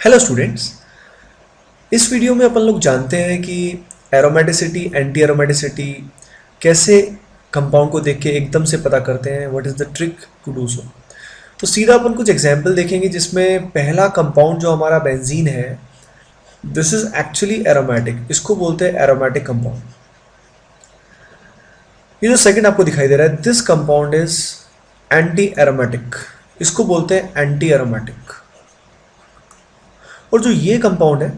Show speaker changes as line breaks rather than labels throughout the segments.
Hello students. इस video में अपन लोग जानते हैं कि एरोमेटिसिटी एंटी एरोमेटिसिटी कैसे कंपाउंड को देख के एकदम से पता करते हैं। What is the trick to do so. तो सीधा अपन कुछ एग्जांपल देखेंगे जिसमें पहला कंपाउंड जो हमारा बेंजीन है, दिस इज एक्चुअली एरोमेटिक, इसको बोलते हैं एरोमेटिक कंपाउंड। ये जो सेकंड आपको दिखाई दे रहा है, this compound is anti aromatic, इसको बोलते हैं एंटी एरोमेटिक। और जो ये कंपाउंड है,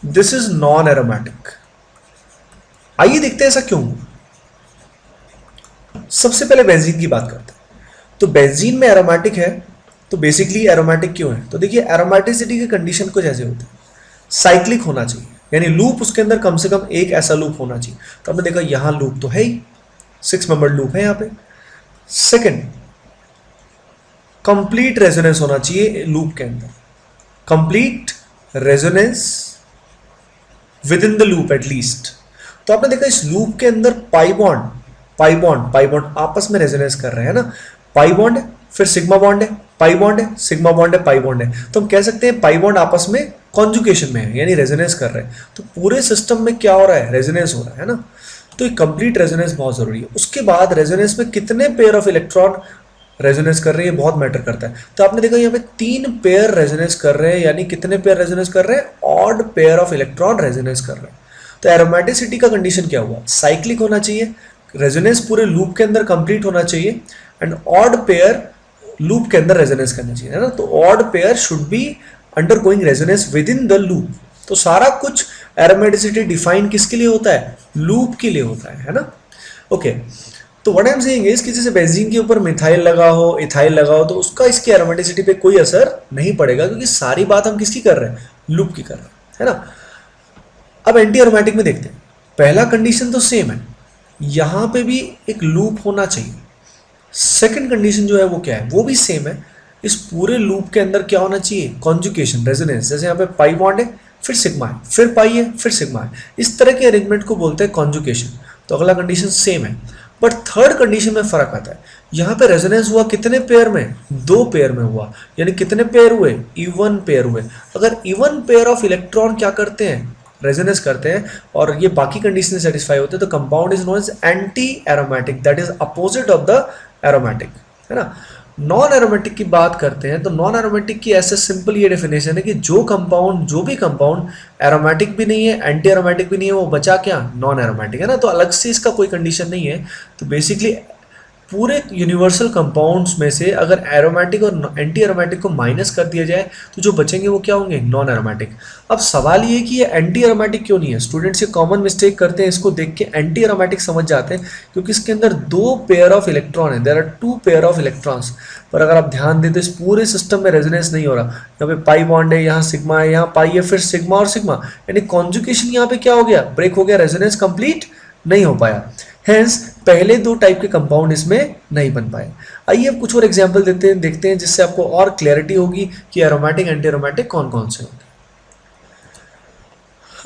दिस इज नॉन एरोमेटिक। आइए देखते हैं ऐसा क्यों हुआ। सबसे पहले बेंजीन की बात करते हैं। तो बेंजीन में एरोमेटिक है, तो बेसिकली एरोमेटिक क्यों है? तो देखिए, एरोमेटिसिटी की कंडीशन कुछ ऐसे होती है, साइक्लिक होना चाहिए, यानी लूप उसके अंदर कम से कम एक ऐसा लूप होना चाहिए। तो आपने देखा यहां लूप तो है ही, 6 मेंबर लूप है यहां पे। सेकंड, कंप्लीट रेजोनेंस होना चाहिए लूप के अंदर, complete resonance with in the loop at least. तो आपने देखा इस लूप के अंदर पाई बॉन्ड आपस में रेजोनेंस कर रहे हैं ना। पाई बॉन्ड है, फिर सिग्मा बॉन्ड है, पाई बॉन्ड है, सिग्मा बॉन्ड है, पाई बॉन्ड है। तो हम कह सकते हैं पाई बॉन्ड आपस में कॉन्जुगेशन में है, यानी रेजोनेंस कर रहे हैं। तो पूरे सिस्टम में क्या हो रहा है? रेजोनेंस हो रहा है ना। तो एक कंप्लीट रेजोनेंस बहुत जरूरी है। उसके बाद रेजोनेंस में कितने पेयर ऑफ इलेक्ट्रॉन रेजोनेंस कर रहे हैं, बहुत मैटर करता है। तो आपने देखा यहाँ पे 3 पेयर रेजोनेंस कर रहे हैं, यानी कितने पेयर रेजोनेंस कर रहे हैं? Odd pair of electron resonance कर रहे हैं। तो एरोमेटिसिटी का कंडीशन क्या हुआ? साइक्लिक होना चाहिए, रेजोनेंस पूरे लूप के अंदर कंप्लीट होना चाहिए, एंड ऑड पेयर लूप के अंदर रेजोनेंस करना चाहिए, है ना। तो odd pair should be under going resonance with in the loop. तो सारा कुछ एरोमेटिसिटी डिफाइन किसके लिए होता है? लूप के लिए होता है ना। ओके, तो what I am saying is कि जैसे बेंजीन के ऊपर मिथाइल लगा हो, इथाइल लगा हो, तो उसका इसकी एरोमेटिसिटी पे कोई असर नहीं पड़ेगा, क्योंकि सारी बात हम किसकी कर रहे हैं? लूप की कर रहे हैं, है ना। अब एंटी एरोमेटिक में देखते हैं। पहला कंडीशन तो सेम है, यहां पे भी एक लूप होना चाहिए। सेकंड कंडीशन जो है वो क्या है? वो भी सेम है। इस पूरे लूप के अंदर क्या होना चाहिए? Conjugation, resonance. जैसे यहाँ पे पाई बॉन्ड है, फिर सिग्मा है, फिर पाई है, फिर सिग्मा है। इस तरह के अरेंजमेंट को बोलते हैं कॉन्जुगेशन। तो अगला कंडीशन सेम है, बट थर्ड कंडीशन में फर्क आता है। यहाँ पे रेजोनेंस हुआ कितने पेयर में? 2 पेयर में हुआ, यानी कितने पेयर हुए? इवन पेयर हुए। अगर इवन पेयर ऑफ इलेक्ट्रॉन क्या करते हैं? रेजोनेंस करते हैं, और ये बाकी कंडीशन सेटिस्फाई होते हैं, तो compound is known as anti aromatic, that is opposite of the aromatic, है ना। नॉन एरोमेटिक की बात करते हैं, तो नॉन एरोमेटिक की ऐसे सिंपल ये डेफिनेशन है कि जो भी कंपाउंड एरोमेटिक भी नहीं है, एंटी एरोमेटिक भी नहीं है, वो बचा क्या? नॉन एरोमेटिक, है ना। तो अलग से इसका कोई कंडीशन नहीं है। तो बेसिकली पूरे यूनिवर्सल कंपाउंड्स में से अगर एरोमेटिक और एंटी एरोमेटिक को माइनस कर दिया जाए, तो जो बचेंगे वो क्या होंगे? Non aromatic. अब सवाल ये कि ये एंटी एरोमेटिक क्यों नहीं है? स्टूडेंट्स ये कॉमन मिस्टेक करते हैं, इसको देख के एंटी एरोमेटिक समझ जाते हैं, क्योंकि इसके अंदर 2 पेयर ऑफ इलेक्ट्रॉन है, there are 2 pair of electrons. पर अगर आप ध्यान दें तो इस पूरे सिस्टम में रेजोनेंस नहीं हो रहा। यहाँ पे पाई बॉन्ड है, यहाँ सिग्मा है, यहाँ पाई है, फिर सिग्मा और सिग्मा, यानी कॉन्जुगेशन यहाँ पे क्या हो गया? ब्रेक हो गया, रेजोनेंस कंप्लीट नहीं हो पाया। हेंस पहले 2 टाइप के कंपाउंड इसमें नहीं बन पाए। आइए अब कुछ और एग्जांपल देखते हैं जिससे आपको और क्लैरिटी होगी कि एरोमेटिक एंटी एरोमेटिक कौन कौन से होते हैं।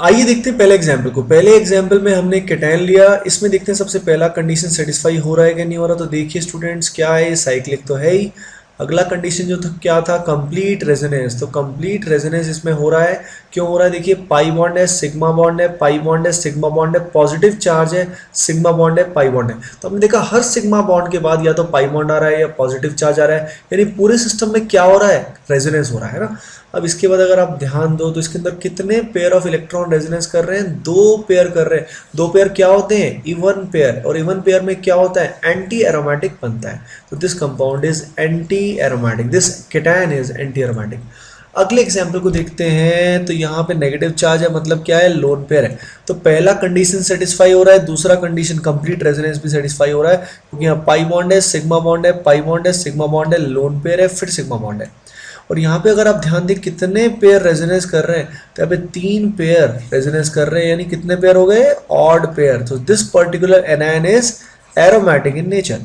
आइए देखते हैं पहले एग्जांपल को। पहले एग्जांपल में हमने केटायन लिया, इसमें देखते हैं सबसे पहला कंडीशन सेटिस्फाई हो रहा है कि नहीं हो रहा। तो देखिए स्टूडेंट्स, क्या है? साइक्लिक तो है ही। अगला कंडीशन जो था क्या था? Complete resonance. तो कंप्लीट रेजोनेंस इसमें हो रहा है। क्यों हो रहा है? देखिए, पाई बॉन्ड है, सिग्मा बॉन्ड है, पाई बॉन्ड है, सिग्मा बॉन्ड है, पॉजिटिव चार्ज है, सिग्मा बॉन्ड है, पाई बॉन्ड है। तो हमने देखा हर सिग्मा बॉन्ड के बाद या तो पाई बॉन्ड आ रहा है या पॉजिटिव चार्ज आ रहा है, यानी पूरे सिस्टम में क्या हो रहा है? रेजोनेंस हो रहा है ना। अब इसके बाद अगर आप ध्यान दो तो इसके अंदर कितने पेयर ऑफ इलेक्ट्रॉन रेजोनेंस कर रहे हैं? 2 पेयर कर रहे हैं। 2 पेयर क्या होते हैं? Even pair. और इवन पेयर में क्या होता है? एंटी एरोमेटिक बनता है। तो this compound is anti aromatic, this cation is anti aromatic. अगले एग्जाम्पल को देखते हैं। तो यहाँ पे नेगेटिव चार्ज है, मतलब क्या है? लोन पेयर है। तो पहला कंडीशन सेटिस्फाई हो रहा है, दूसरा कंडीशन कंप्लीट रेजोनेंस भी सेटिस्फाई हो रहा है, क्योंकि यहाँ पाई बॉन्ड है, सिग्मा बॉन्ड है, पाई बॉन्ड है, सिग्मा बॉन्ड है, लोन पेयर है, फिर सिग्मा बॉन्ड है। और यहाँ पे अगर आप ध्यान दें कितने पेयर रेजोनेंस कर रहे हैं, तो यहाँ पे 3 पेयर रेजोनेंस कर रहे हैं, यानी कितने पेयर हो गए? Odd pair. तो this particular anion is aromatic in nature.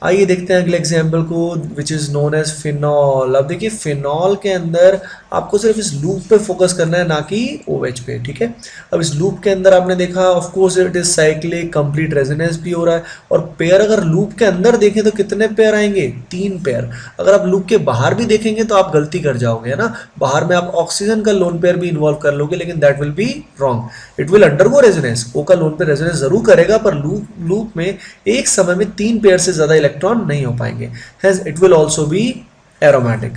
आइए देखते हैं अगले एग्जाम्पल को, which is known as phenol. अब देखिए फिनॉल के अंदर आपको सिर्फ इस लूप पे फोकस करना है, ना कि OH पे, ठीक है। अब इस लूप के अंदर आपने देखा of course it is cyclic, complete resonance भी हो रहा है। और पेयर अगर लूप के अंदर देखें तो कितने पेयर आएंगे, 3 पेयर। अगर आप लूप के बाहर भी देखेंगे तो आप गलती कर जाओगे, है ना। बाहर में आप ऑक्सीजन का लोन पेयर भी इन्वॉल्व कर लोगे, लेकिन that will be wrong. It will undergo resonance, O का लोन पेयर रेजोनेंस जरूर करेगा, पर लूप में एक समय में 3 पेयर से ज्यादा इलेक्ट्रॉन नहीं हो पाएंगे, hence it will also be aromatic.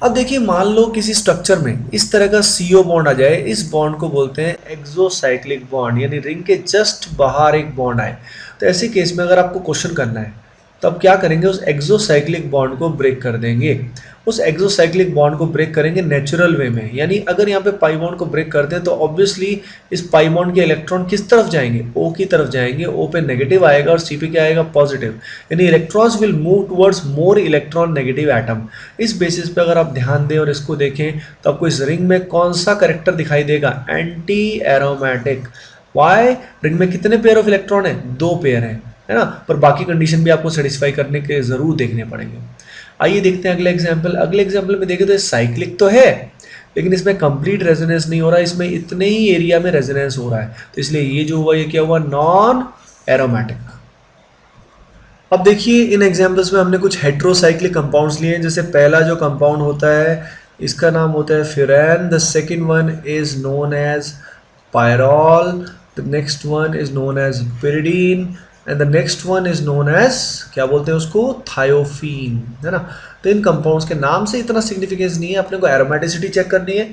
अब देखिए मान लो किसी स्ट्रक्चर में इस तरह का CO बॉन्ड आ जाए, इस बॉन्ड को बोलते हैं एक्सोसाइक्लिक बॉन्ड, यानी रिंग के जस्ट बाहर एक बॉन्ड आए। तो ऐसे केस में अगर आपको क्वेश्चन करना है तब क्या करेंगे, उस एक्सोसाइक्लिक बॉन्ड को ब्रेक कर देंगे। उस एक्सोसाइक्लिक बॉन्ड को ब्रेक करेंगे नेचुरल वे में, यानी अगर यहाँ पे पाई बॉन्ड को ब्रेक करते हैं तो ऑब्वियसली इस पाई बॉन्ड के इलेक्ट्रॉन किस तरफ जाएंगे, O की तरफ जाएंगे। O पे नेगेटिव आएगा और C पे क्या आएगा, पॉजिटिव, यानी electrons will move towards more electron negative atom. इस बेसिस पे अगर आप ध्यान दें और इसको देखें तो आपको इस रिंग में कौन सा करेक्टर दिखाई देगा, एंटी एरोमेटिक। वाई, रिंग में कितने पेयर ऑफ इलेक्ट्रॉन है, 2 पेयर है ना, पर बाकी कंडीशन भी आपको सेटिस्फाई करने के जरूर देखने पड़ेंगे। आइए देखते हैं अगले एग्जाम्पल। अगले एग्जाम्पल में देखें तो साइक्लिक तो है, लेकिन इसमें कंप्लीट रेजोनेंस नहीं हो रहा है, इसमें इतने ही एरिया में रेजोनेंस हो रहा है, तो इसलिए ये जो हुआ ये क्या हुआ, नॉन एरोमेटिक। अब देखिए इन एग्जाम्पल्स में हमने कुछ हेट्रोसाइक्लिक कंपाउंड्स लिए हैं। जैसे पहला जो कंपाउंड होता है इसका नाम होता है furan, the second one is known as pyrrole, the next one is known as pyridine and the next one is known as, क्या बोलते हैं उसको, थायोफीन, है ना। तो इन कंपाउंड्स के नाम से इतना सिग्निफिकेंस नहीं है, अपने को एरोमेटिसिटी चेक करनी है।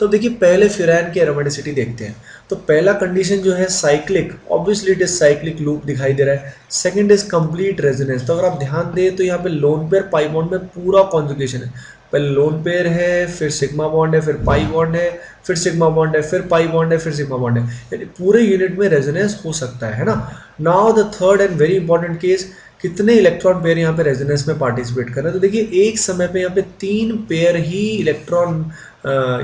तो देखिए पहले फ्यूरेन की एरोमेटिसिटी देखते हैं। तो पहला कंडीशन जो है cyclic, obviously it is cyclic loop दिखाई दे रहा है। सेकंड इज कंप्लीट रेजोनेंस, तो अगर आप ध्यान दें तो यहाँ पे लोन पेयर पाई बॉन्ड में पूरा कॉन्जुगेशन है। पहले लोन पेयर है, फिर सिग्मा बॉन्ड है, फिर पाई बॉन्ड है, फिर सिग्मा बॉन्ड है, फिर पाई बॉन्ड है, फिर सिग्मा बॉन्ड है, यानी पूरे यूनिट में रेजोनेंस हो सकता है ना। Now the third and very important case, कितने इलेक्ट्रॉन पेयर यहाँ पे रेजोनेंस में पार्टिसिपेट कर रहे हैं। तो देखिए एक समय पे यहाँ पे 3 पेयर ही इलेक्ट्रॉन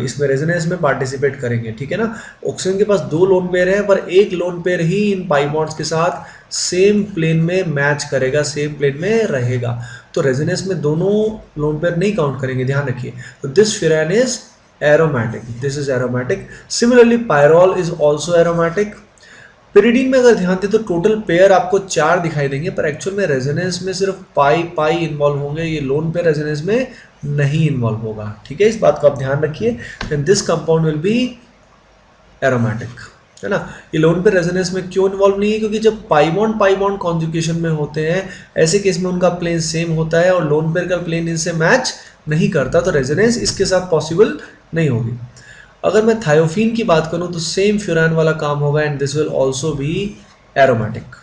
इसमें रेजोनेंस में पार्टिसिपेट करेंगे, ठीक है ना। ऑक्सीजन के पास 2 लोन पेयर है, पर एक लोन पेयर ही इन पाई बॉन्ड्स के साथ सेम प्लेन में मैच करेगा, सेम प्लेन में रहेगा। तो रेजोनेंस में दोनों लोन पेयर नहीं काउंट करेंगे, ध्यान रखिए। तो this furan is aromatic, this is aromatic. Similarly pyrrole is also aromatic. pyridine में अगर ध्यान दें तो टोटल पेयर आपको 4 दिखाई देंगे, पर एक्चुअल में रेजोनेंस में सिर्फ पाई इन्वॉल्व होंगे, ये लोन पेयर रेजोनेंस में नहीं इन्वॉल्व होगा, ठीक है। इस बात को आप ध्यान रखिए। And this compound will be aromatic, है ना। ये लोन पेयर रेजोनेंस में क्यों इन्वॉल्व नहीं है, क्योंकि जब पाई बॉन्ड कॉन्जुगेशन में होते हैं ऐसे केस में उनका प्लेन सेम होता है और लोन पेयर का प्लेन इनसे मैच नहीं करता, तो रेजोनेंस इसके साथ पॉसिबल नहीं होगी। अगर मैं थायोफीन की बात करूं तो सेम फ्यूरान वाला काम होगा, and this will also be aromatic.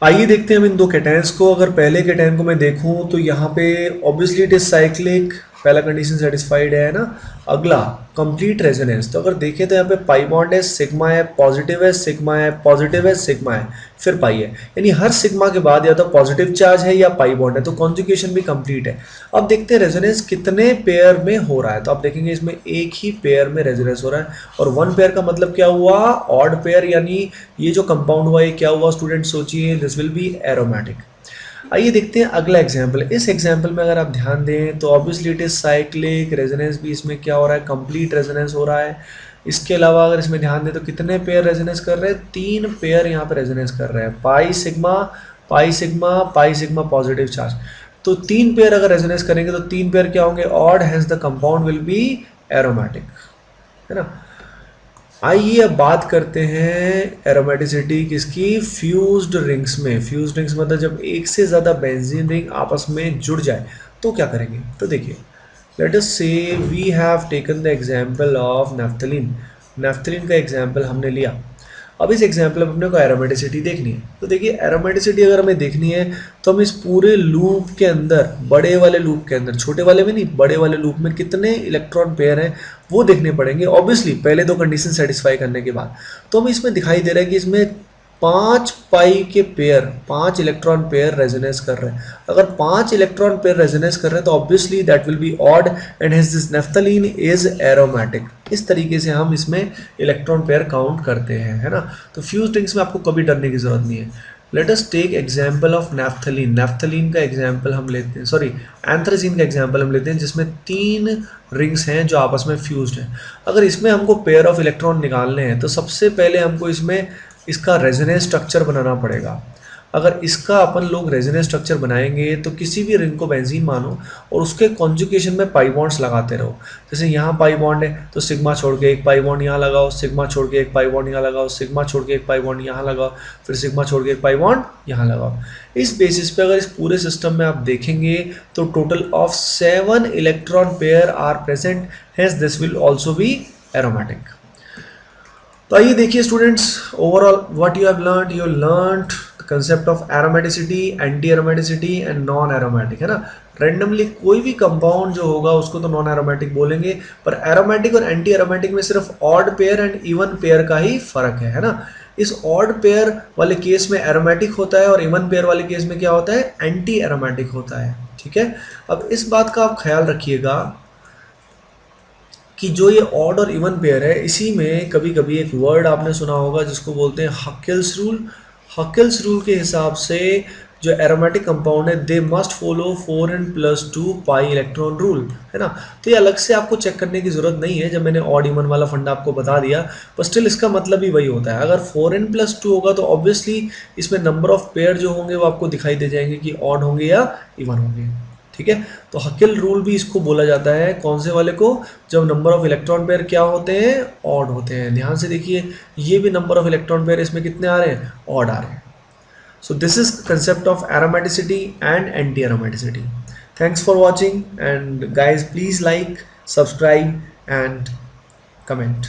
आइए देखते हैं हम इन 2 कैटायंस को। अगर पहले कैटायन को मैं देखूं तो यहाँ पे ऑब्वियसली इट इज साइक्लिक, पहला कंडीशन सेटिस्फाइड है ना। अगला कंप्लीट रेजोनेंस, तो अगर देखें तो यहाँ पे पाई बॉन्ड है, सिग्मा है, पॉजिटिव है, सिग्मा है, पॉजिटिव है, सिग्मा है, फिर पाई है, यानी हर सिग्मा के बाद या तो पॉजिटिव चार्ज है या पाई बॉन्ड है, तो कॉन्जुगेशन भी कंप्लीट है। अब देखते हैं रेजोनेंस कितने पेयर में हो रहा है। तो आप देखेंगे इसमें एक ही पेयर में रेजोनेंस हो रहा है, और 1 पेयर का मतलब क्या हुआ, ऑड पेयर, यानी ये जो कंपाउंड हुआ ये क्या हुआ स्टूडेंट, सोचिए, दिस विल बी एरोमेटिक। आइए देखते हैं अगला एग्जाम्पल। इस एग्जाम्पल में अगर आप ध्यान दें तो obviously it is cyclic, resonance भी इसमें क्या हो रहा है, कंप्लीट रेजोनेंस हो रहा है। इसके अलावा अगर इसमें ध्यान दें तो कितने पेयर रेजोनेंस कर रहे हैं, 3 पेयर यहाँ पे रेजोनेंस कर रहे हैं, pi sigma, pi sigma, pi sigma positive charge. तो 3 पेयर अगर रेजोनेंस करेंगे तो 3 पेयर क्या होंगे, odd, hence the compound will be aromatic, है ना। आइए अब बात करते हैं एरोमेटिसिटी किसकी, फ्यूज्ड रिंग्स में। फ्यूज्ड रिंग्स मतलब जब एक से ज़्यादा बेंजीन रिंग आपस में जुड़ जाए तो क्या करेंगे। तो देखिए let us say we have taken the example of naphthalene. Naphthalene का एग्जांपल हमने लिया। अब इस एग्जाम्पल में अपने को एरोमेटिसिटी देखनी है। तो देखिए एरोमेटिसिटी अगर हमें देखनी है तो हम इस पूरे लूप के अंदर, बड़े वाले लूप के अंदर, छोटे वाले में नहीं, बड़े वाले लूप में कितने इलेक्ट्रॉन पेयर हैं वो देखने पड़ेंगे, ऑब्वियसली पहले 2 कंडीशन सेटिस्फाई करने के बाद। तो हमें इसमें दिखाई दे रहा है कि इसमें 5 पाई के पेयर, 5 इलेक्ट्रॉन पेयर रेजोनेंस कर रहे हैं। अगर 5 इलेक्ट्रॉन पेयर रेजोनेंस कर रहे हैं तो obviously that will be odd, and hence this naphthalene is aromatic. इस तरीके से हम इसमें इलेक्ट्रॉन पेयर काउंट करते हैं, है ना। तो फ्यूज्ड रिंग्स में आपको कभी डरने की जरूरत नहीं है। Let us take example of naphthalene. Naphthalene का एग्जांपल हम लेते हैं, सॉरी एंथ्राजीन का एग्जांपल हम लेते हैं, जिसमें 3 रिंग्स हैं जो आपस में फ्यूज्ड हैं। अगर इसमें हमको पेयर ऑफ इलेक्ट्रॉन निकालने हैं तो सबसे पहले हमको इसमें इसका रेजोनेंस स्ट्रक्चर बनाना पड़ेगा। अगर इसका अपन लोग रेजोनेंस स्ट्रक्चर बनाएंगे तो किसी भी रिंग को बेंजीन मानो और उसके कॉन्जुगेशन में पाई बॉन्ड्स लगाते रहो। जैसे यहाँ पाई बॉन्ड है तो सिग्मा छोड़ के एक पाई बॉन्ड यहाँ लगाओ, सिग्मा छोड़ के एक पाई बॉन्ड यहाँ लगाओ, सिग्मा छोड़ के एक पाई बॉन्ड यहाँ लगाओ, फिर सिग्मा छोड़ के एक पाई बॉन्ड यहाँ लगाओ। इस बेसिस पे अगर इस पूरे सिस्टम में आप देखेंगे तो total of 7 electron pair are present, hence this will also be aromatic. तो आइए देखिए students, overall what you have learned, you learned concept of aromaticity, anti aromaticity and non aromatic, है ना। रेंडमली कोई भी कंपाउंड जो होगा उसको तो नॉन एरोमेटिक बोलेंगे, पर एरोमेटिक और एंटी एरोमेटिक में सिर्फ odd pair and even pair का ही फर्क है ना। इस ऑड पेयर वाले केस में एरोमेटिक होता है और इवन पेयर वाले केस में क्या होता है, एंटी एरोमेटिक होता है, ठीक है। अब इस बात का आप ख्याल रखिएगा कि जो ये ऑड और इवन पेयर है, इसी में कभी कभी एक वर्ड आपने सुना होगा जिसको बोलते हैं हकेल्स रूल। हकेल्स रूल के हिसाब से जो एरोमेटिक कंपाउंड है they must follow 4n+2 pi electron rule, है ना। तो ये अलग से आपको चेक करने की जरूरत नहीं है, जब मैंने ऑड इवन वाला फंडा आपको बता दिया, पर स्टिल इसका मतलब ही वही होता है। अगर 4n+2 होगा तो ऑब्वियसली इसमें नंबर ऑफ पेयर जो होंगे वो आपको दिखाई दे जाएंगे कि ऑड होंगे या इवन होंगे, ठीक है। तो हकेल रूल भी इसको बोला जाता है, कौन से वाले को, जब नंबर ऑफ इलेक्ट्रॉन पेयर क्या होते हैं, ऑड होते हैं। ध्यान से देखिए, ये भी नंबर ऑफ इलेक्ट्रॉन पेयर इसमें कितने आ रहे हैं, ऑड आ रहे हैं। So this is concept of aromaticity and anti-aromaticity. Thanks for watching, and guys please like, subscribe and comment.